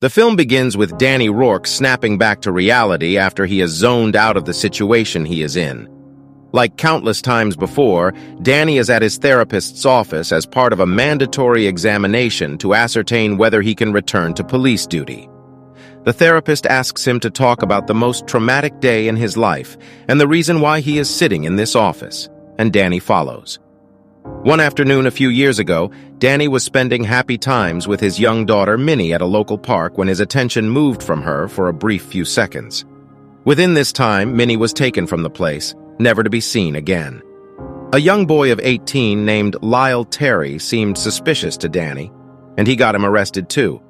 The film begins with Danny Rourke snapping back to reality after he is zoned out of the situation he is in. Like countless times before, Danny is at his therapist's office as part of a mandatory examination to ascertain whether he can return to police duty. The therapist asks him to talk about the most traumatic day in his life and the reason why he is sitting in this office, and Danny follows. One afternoon a few years ago, Danny was spending happy times with his young daughter Minnie at a local park when his attention moved from her for a brief few seconds. Within this time, Minnie was taken from the place, never to be seen again. A young boy of 18 named Lyle Terry seemed suspicious to Danny, and he got him arrested too.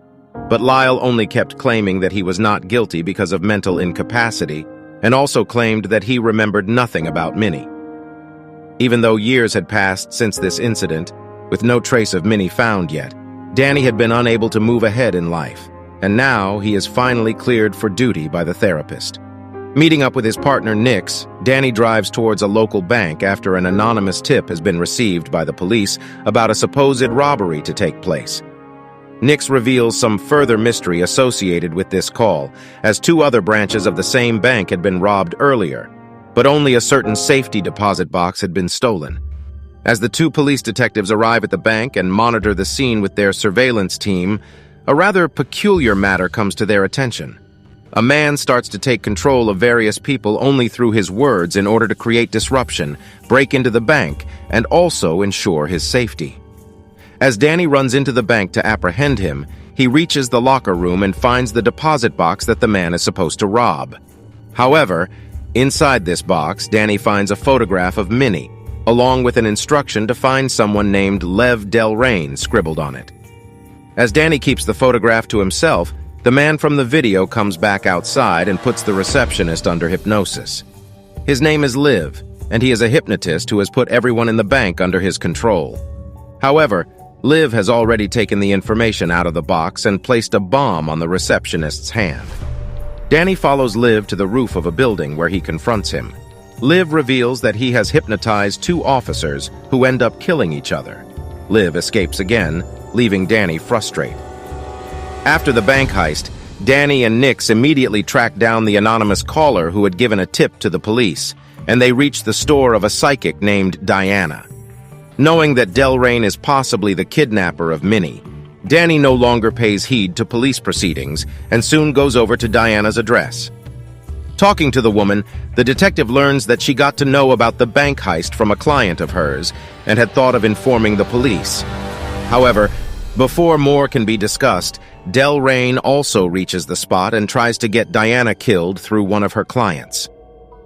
But Lyle only kept claiming that he was not guilty because of mental incapacity, and also claimed that he remembered nothing about Minnie. Even though years had passed since this incident, with no trace of Minnie found yet, Danny had been unable to move ahead in life, and now he is finally cleared for duty by the therapist. Meeting up with his partner Nix, Danny drives towards a local bank after an anonymous tip has been received by the police about a supposed robbery to take place. Nix reveals some further mystery associated with this call, as 2 other branches of the same bank had been robbed earlier, but only a certain safety deposit box had been stolen. As the 2 police detectives arrive at the bank and monitor the scene with their surveillance team, a rather peculiar matter comes to their attention. A man starts to take control of various people only through his words in order to create disruption, break into the bank, and also ensure his safety. As Danny runs into the bank to apprehend him, he reaches the locker room and finds the deposit box that the man is supposed to rob. However, inside this box, Danny finds a photograph of Minnie, along with an instruction to find someone named Lev Delrain scribbled on it. As Danny keeps the photograph to himself, the man from the video comes back outside and puts the receptionist under hypnosis. His name is Liv, and he is a hypnotist who has put everyone in the bank under his control. However, Liv has already taken the information out of the box and placed a bomb on the receptionist's hand. Danny follows Liv to the roof of a building where he confronts him. Liv reveals that he has hypnotized 2 officers who end up killing each other. Liv escapes again, leaving Danny frustrated. After the bank heist, Danny and Nix immediately track down the anonymous caller who had given a tip to the police, and they reach the store of a psychic named Diana. Knowing that Delrain is possibly the kidnapper of Minnie, Danny no longer pays heed to police proceedings and soon goes over to Diana's address. Talking to the woman, the detective learns that she got to know about the bank heist from a client of hers and had thought of informing the police. However, before more can be discussed, Delrain also reaches the spot and tries to get Diana killed through one of her clients.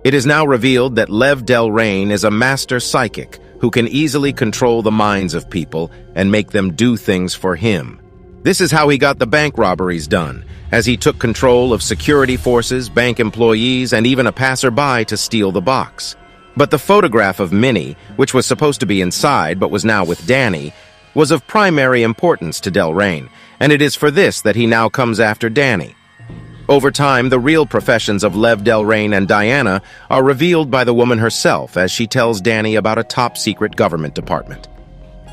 It is now revealed that Lev Delrain is a master psychic who can easily control the minds of people and make them do things for him. This is how he got the bank robberies done, as he took control of security forces, bank employees, and even a passerby to steal the box. But the photograph of Minnie, which was supposed to be inside but was now with Danny, was of primary importance to Delrain, and it is for this that he now comes after Danny. Over time, the real professions of Lev Delrain and Diana are revealed by the woman herself as she tells Danny about a top-secret government department.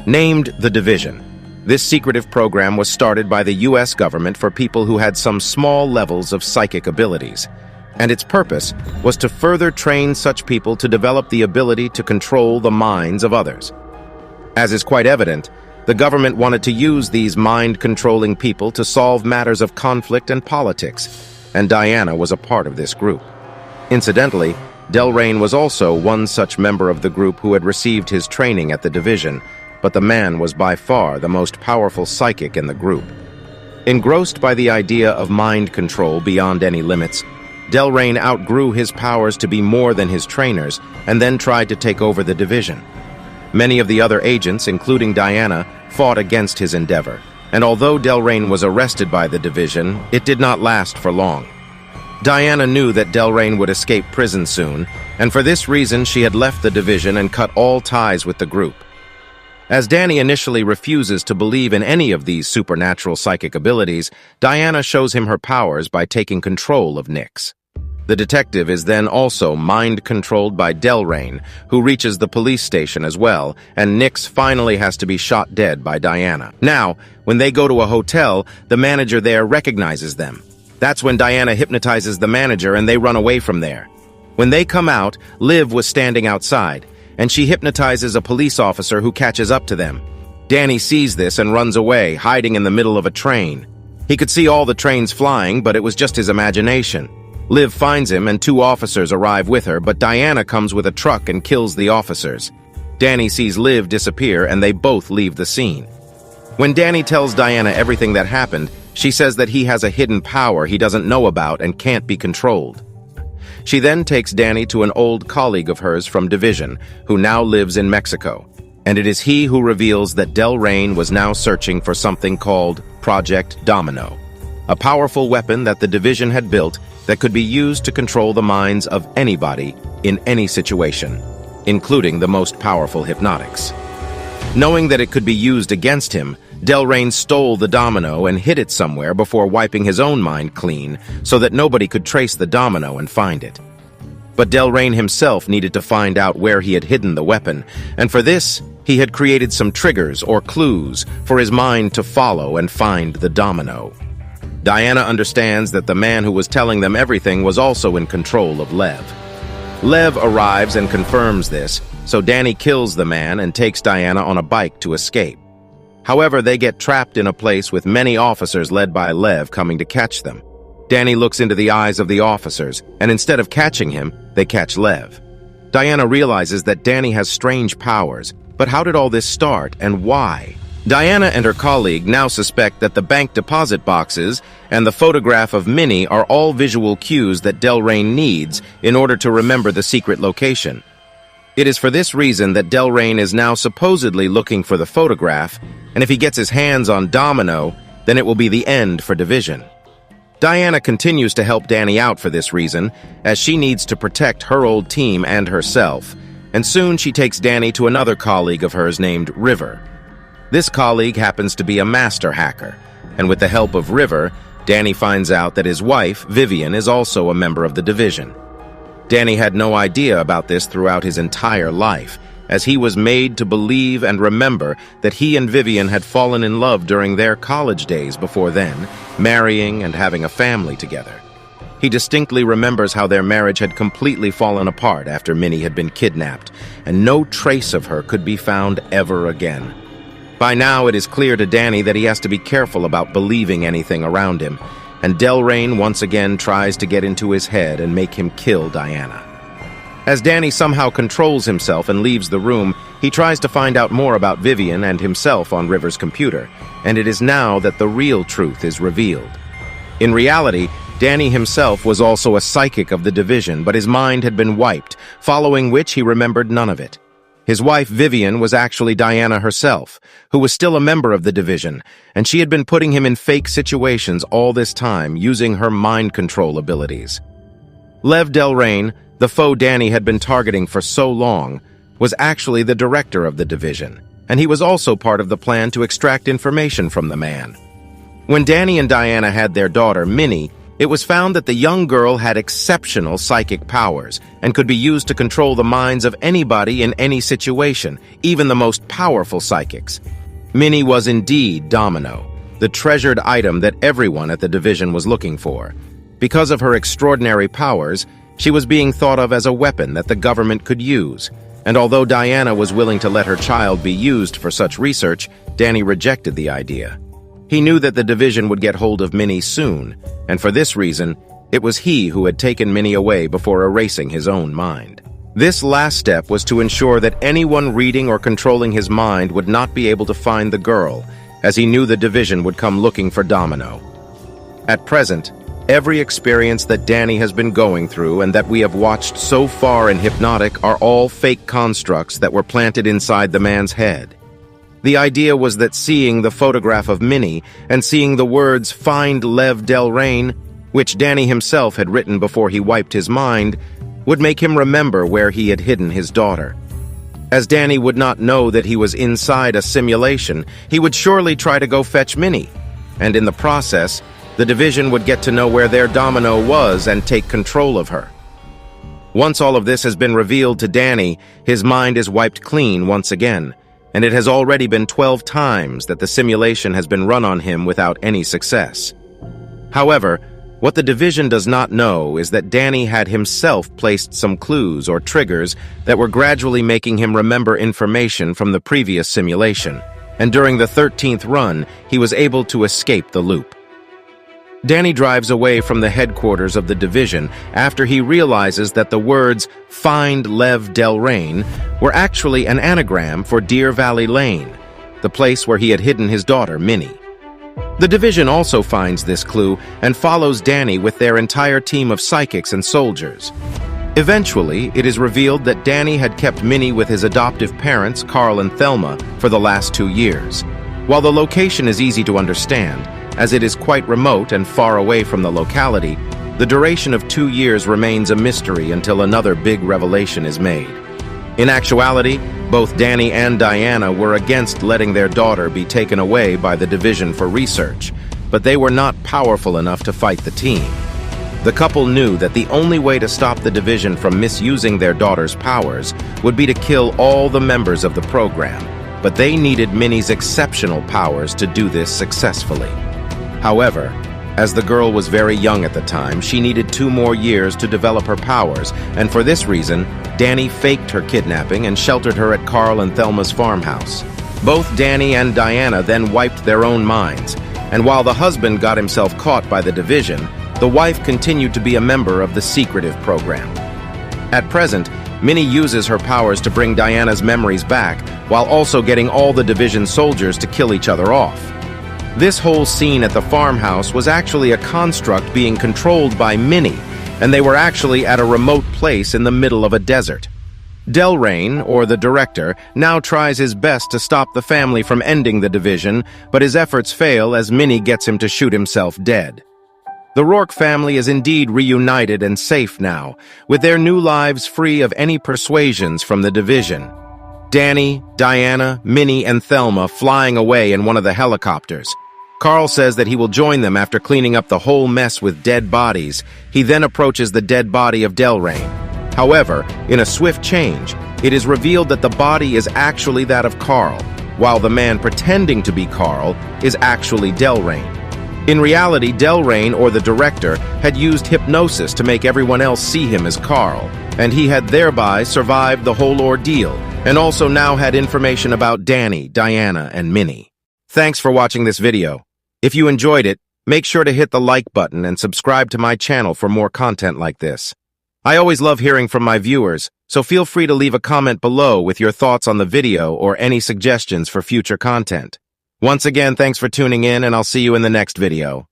Named the Division, this secretive program was started by the U.S. government for people who had some small levels of psychic abilities, and its purpose was to further train such people to develop the ability to control the minds of others. As is quite evident, the government wanted to use these mind-controlling people to solve matters of conflict and politics, and Diana was a part of this group. Incidentally, Delrain was also one such member of the group who had received his training at the division, but the man was by far the most powerful psychic in the group. Engrossed by the idea of mind control beyond any limits, Delrain outgrew his powers to be more than his trainers and then tried to take over the division. Many of the other agents, including Diana, fought against his endeavor, and although Delrain was arrested by the division, it did not last for long. Diana knew that Delrain would escape prison soon, and for this reason she had left the division and cut all ties with the group. As Danny initially refuses to believe in any of these supernatural psychic abilities, Diana shows him her powers by taking control of Nix. The detective is then also mind-controlled by Delrain, who reaches the police station as well, and Nix finally has to be shot dead by Diana. Now, when they go to a hotel, the manager there recognizes them. That's when Diana hypnotizes the manager and they run away from there. When they come out, Liv was standing outside, and she hypnotizes a police officer who catches up to them. Danny sees this and runs away, hiding in the middle of a train. He could see all the trains flying, but it was just his imagination. Liv finds him and 2 officers arrive with her, but Diana comes with a truck and kills the officers. Danny sees Liv disappear and they both leave the scene. When Danny tells Diana everything that happened, she says that he has a hidden power he doesn't know about and can't be controlled. She then takes Danny to an old colleague of hers from Division, who now lives in Mexico. And it is he who reveals that Delrain was now searching for something called Project Domino, a powerful weapon that the Division had built that could be used to control the minds of anybody in any situation, including the most powerful hypnotics. Knowing that it could be used against him, Delrain stole the domino and hid it somewhere before wiping his own mind clean so that nobody could trace the domino and find it. But Delrain himself needed to find out where he had hidden the weapon, and for this, he had created some triggers or clues for his mind to follow and find the domino. Diana understands that the man who was telling them everything was also in control of Lev. Lev arrives and confirms this, so Danny kills the man and takes Diana on a bike to escape. However, they get trapped in a place with many officers led by Lev coming to catch them. Danny looks into the eyes of the officers, and instead of catching him, they catch Lev. Diana realizes that Danny has strange powers, but how did all this start and why? Diana and her colleague now suspect that the bank deposit boxes and the photograph of Minnie are all visual cues that Delrain needs in order to remember the secret location. It is for this reason that Delrain is now supposedly looking for the photograph, and if he gets his hands on Domino, then it will be the end for Division. Diana continues to help Danny out for this reason, as she needs to protect her old team and herself, and soon she takes Danny to another colleague of hers named River. This colleague happens to be a master hacker, and with the help of River, Danny finds out that his wife, Vivian, is also a member of the Division. Danny had no idea about this throughout his entire life, as he was made to believe and remember that he and Vivian had fallen in love during their college days before then, marrying and having a family together. He distinctly remembers how their marriage had completely fallen apart after Minnie had been kidnapped, and no trace of her could be found ever again. By now, it is clear to Danny that he has to be careful about believing anything around him, and Delrain once again tries to get into his head and make him kill Diana. As Danny somehow controls himself and leaves the room, he tries to find out more about Vivian and himself on River's computer, and it is now that the real truth is revealed. In reality, Danny himself was also a psychic of the Division, but his mind had been wiped, following which he remembered none of it. His wife, Vivian, was actually Diana herself, who was still a member of the Division, and she had been putting him in fake situations all this time using her mind control abilities. Lev Delrain, the foe Danny had been targeting for so long, was actually the director of the Division, and he was also part of the plan to extract information from the man. When Danny and Diana had their daughter, Minnie, it was found that the young girl had exceptional psychic powers and could be used to control the minds of anybody in any situation, even the most powerful psychics. Minnie was indeed Domino, the treasured item that everyone at the Division was looking for. Because of her extraordinary powers, she was being thought of as a weapon that the government could use, and although Diana was willing to let her child be used for such research, Danny rejected the idea. He knew that the Division would get hold of Minnie soon, and for this reason, it was he who had taken Minnie away before erasing his own mind. This last step was to ensure that anyone reading or controlling his mind would not be able to find the girl, as he knew the Division would come looking for Domino. At present, every experience that Danny has been going through and that we have watched so far in Hypnotic are all fake constructs that were planted inside the man's head. The idea was that seeing the photograph of Minnie and seeing the words "Find Lev Delrain," which Danny himself had written before he wiped his mind, would make him remember where he had hidden his daughter. As Danny would not know that he was inside a simulation, he would surely try to go fetch Minnie, and in the process, The division would get to know where their domino was and take control of her. Once all of this has been revealed to Danny, his mind is wiped clean once again, and it has already been 12 times that the simulation has been run on him without any success. However, what the division does not know is that Danny had himself placed some clues or triggers that were gradually making him remember information from the previous simulation, and during the 13th run, he was able to escape the loop. Danny drives away from the headquarters of the division after he realizes that the words "Find Lev Delrain" were actually an anagram for Deer Valley Lane, the place where he had hidden his daughter, Minnie. The division also finds this clue and follows Danny with their entire team of psychics and soldiers. Eventually, it is revealed that Danny had kept Minnie with his adoptive parents, Carl and Thelma, for the last 2 years. While the location is easy to understand, as it is quite remote and far away from the locality, the duration of 2 years remains a mystery until another big revelation is made. In actuality, both Danny and Diana were against letting their daughter be taken away by the division for research, but they were not powerful enough to fight the team. The couple knew that the only way to stop the division from misusing their daughter's powers would be to kill all the members of the program, but they needed Minnie's exceptional powers to do this successfully. However, as the girl was very young at the time, she needed 2 more years to develop her powers, and for this reason, Danny faked her kidnapping and sheltered her at Carl and Thelma's farmhouse. Both Danny and Diana then wiped their own minds, and while the husband got himself caught by the division, the wife continued to be a member of the secretive program. At present, Minnie uses her powers to bring Diana's memories back, while also getting all the division soldiers to kill each other off. This whole scene at the farmhouse was actually a construct being controlled by Minnie, and they were actually at a remote place in the middle of a desert. Delrain, or the director, now tries his best to stop the family from ending the division, but his efforts fail as Minnie gets him to shoot himself dead. The Rourke family is indeed reunited and safe now, with their new lives free of any persuasions from the division. Danny, Diana, Minnie, and Thelma flying away in one of the helicopters. Carl says that he will join them after cleaning up the whole mess with dead bodies. He then approaches the dead body of Delrain. However, in a swift change, it is revealed that the body is actually that of Carl, while the man pretending to be Carl is actually Delrain. In reality, Delrain, or the director, had used hypnosis to make everyone else see him as Carl, and he had thereby survived the whole ordeal, and also now had information about Danny, Diana, and Minnie. Thanks for watching this video. If you enjoyed it, make sure to hit the like button and subscribe to my channel for more content like this. I always love hearing from my viewers, so feel free to leave a comment below with your thoughts on the video or any suggestions for future content. Once again, thanks for tuning in, and I'll see you in the next video.